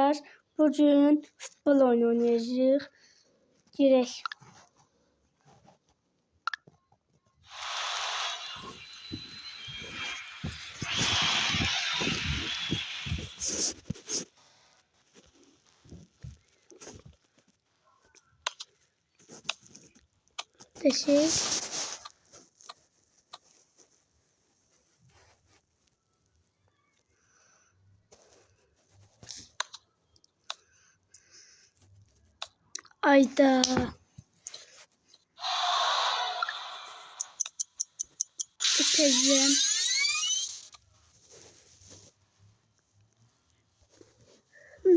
dostlar, bugün futbol oyunu oynayacağıq. Girək. Teşekkür. Ayda. Tezem.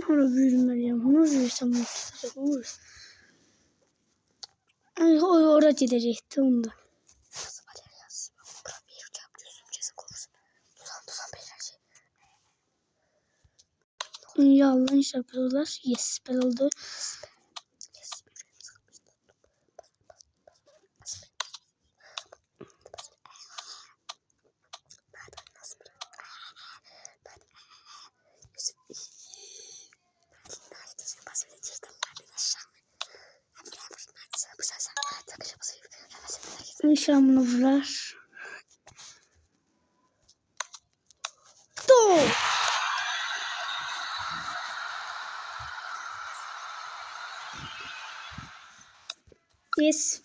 Hara büyümeliyim. Ne oluyorsam mutlu. Ay, oraya gidecekti onda. Yallah inşallah olur. Yes, ben oldu. İnşallah bunu vurar. Gol! Yes.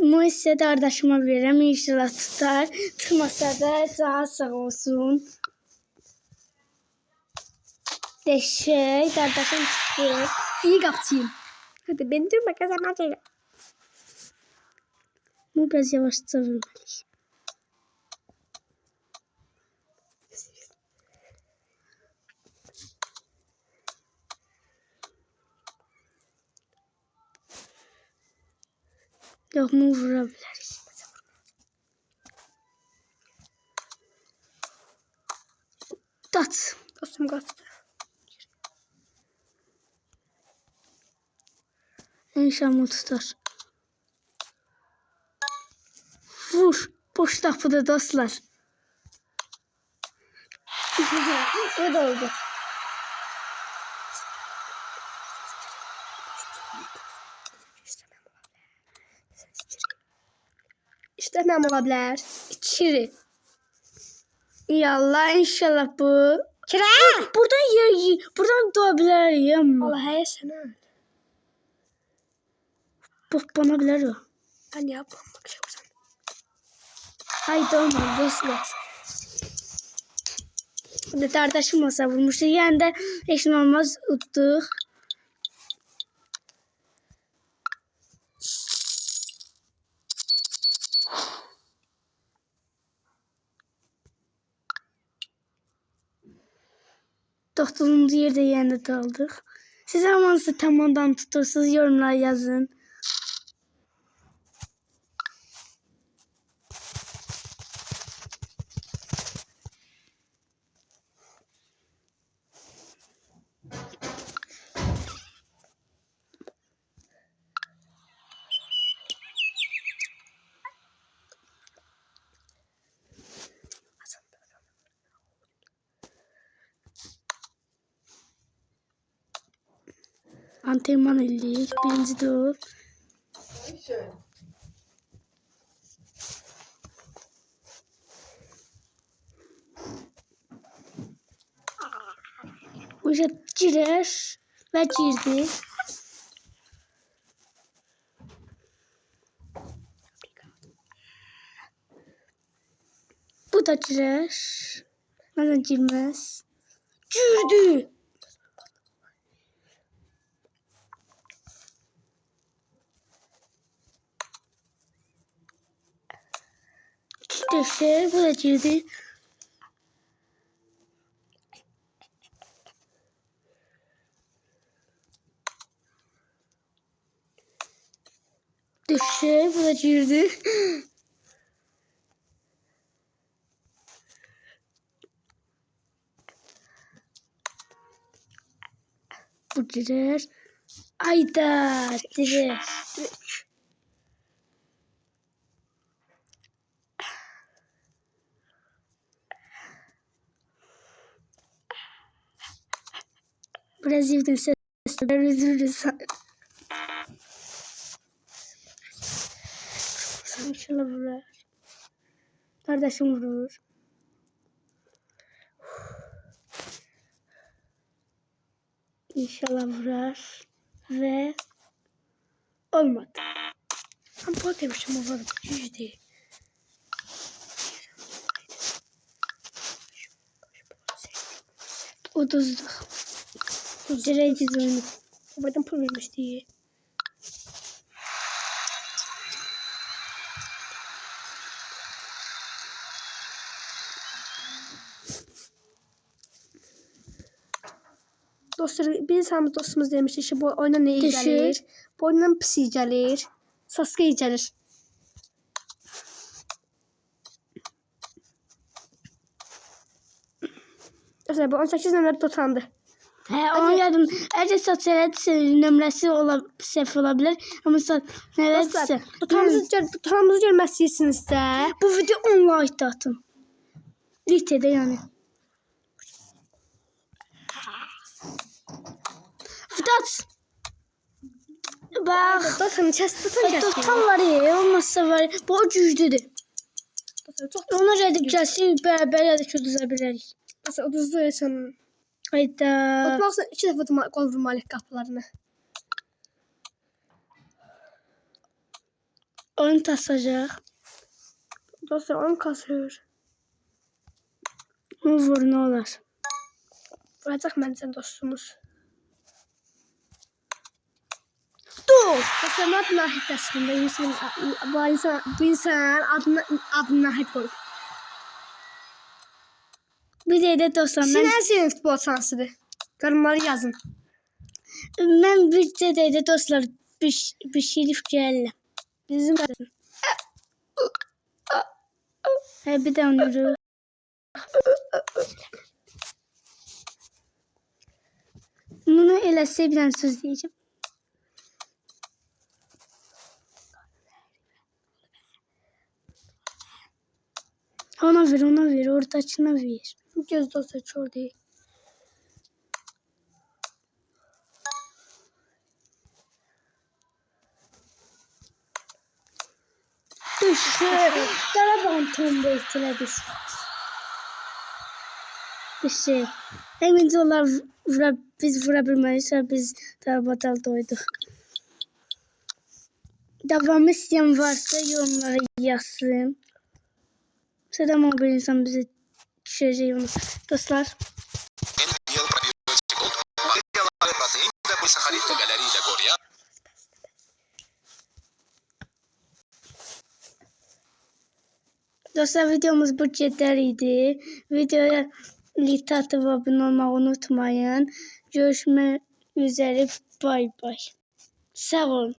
Moise kardeşime verirəm. İnşallah tutar. Tutmasa da canı sağ olsun. Deşey. Kardeşim tuttu. İyi kaptayım. Hadi ben durma kazanacağım. Bu biraz yavaşça vurmalıyım. Yok mu vurabiliriz? Tat. Dostum kaçtı. İnşallah tutar. Vur. Boş tapıda dostlar. O da oldu. İşte ne olabilir? İçeri. Yallah inşallah bu. Kira. Buradan doğabilirim. Allah'a sana. Bu bana bilir o. Ben yapmam bakacağım sen. Haydi olmaz dostlar. Bu da kardeşim olsa vurmuştu. Yani de hiç olmaz uttuk. Doktorumuz yerde yerinde kaldık. Siz amanızı tamamdan tutursunuz, yorumlar yazın. Antrenman eləyik. Birinci dur. Buraya girer ve girdi. Bu da girer. Neden girmez? Girdi. Düşer, bu da girdi. Düşer, bu da girdi. Bu girer. Aydar girer. Biraz evden sesler üzülürüz. İnşallah vurur. Kardeşim vurur. İnşallah vurar. Ve olmadı. Ben bu demiştim o var. Yüzde. Uduzduk. Direnciz oyunu. Buradan pul vermişti. Dostlar, bir insanımız dostumuz demişti ki bu oyuna ne iyi Düşür. gelir? Bu oyundan pis iyi gelir. Sasuke iyi gelir. Dostlar, bu 18 nömrədə utandı. Onu yardım. Əgər satsalat nömrəsi səhv ola bilər. Amma Dostlar, satsalat utanımızı görmək istəyirsinizsə, bu video 10 like da atın. Litədə yəni. Fidat. Bax. Dostlar, tutan Tutan var ya, olmazsa var. Bu güclüdür. Ona gedib gəlsin, bərabər ya da ki uduza bilərik. Dostlar, uduzdu ölsən. Hayda. Otmaqsa 2 dəfə qol vurmalıyıq qapılarını. Oyun tasacaq. Dostlar, oyun kasır. O vur, nə olar. Vuracaq məncə dostumuz. Dur. Dostlar, nə adına nahid əslində? Bu insan adını nahid qoyur. Bir də dostlar, Sizin ən sevdiyiniz futbol şansıdır. Yorumları yazın. mən bir də dostlar bir şerif gəlirəm. Bizim Bir də onu bunu eləsə bir dənə söz deyəcəm. Ona ver, oradakına ver. göz dostlar çor değil. Qarabağın tomba etkilədik. Bir şey. Əminci onlar biz vura bilməliyiksə biz daha batal doyduq. Davamı istəyən varsa yorumlara yazsın. Sadam o bir insan bize düşəcək onu. Dostlar. Dostlar, videomuz bu qədər idi. Videoya like atıp abone olmayı unutmayın. Görüşmek üzere. Bay bay. Sağ olun.